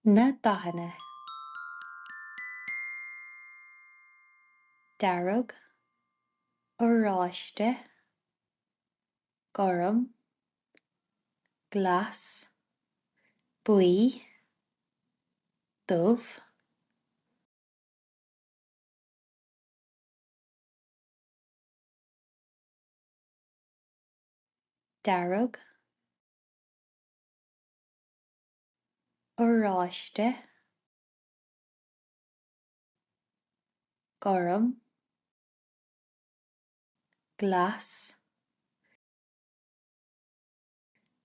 Na Dathanna, dearg, oráiste, gorm, glas, buaine, dubh, dearg, oráiste, gorm, glas,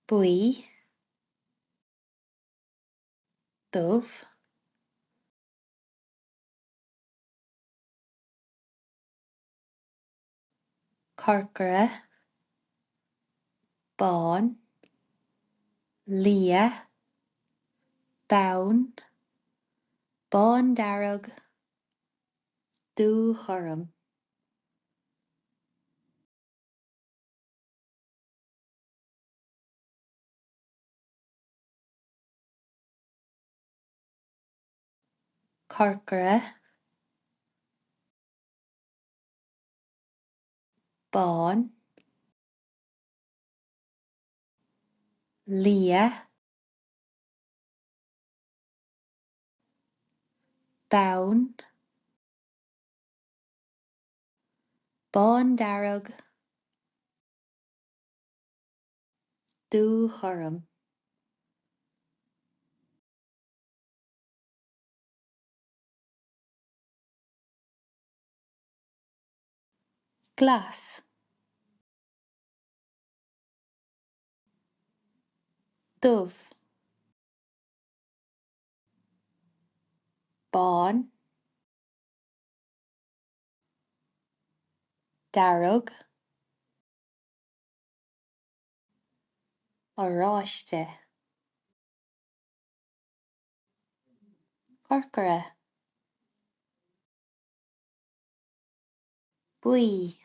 buaine, dubh, corcra, donn, liath, bándearg, dúghorm, corcra, donn, liath, bándearg, dúghorm, glas, dubh, bán, dearg, oráiste, corcra, buaine,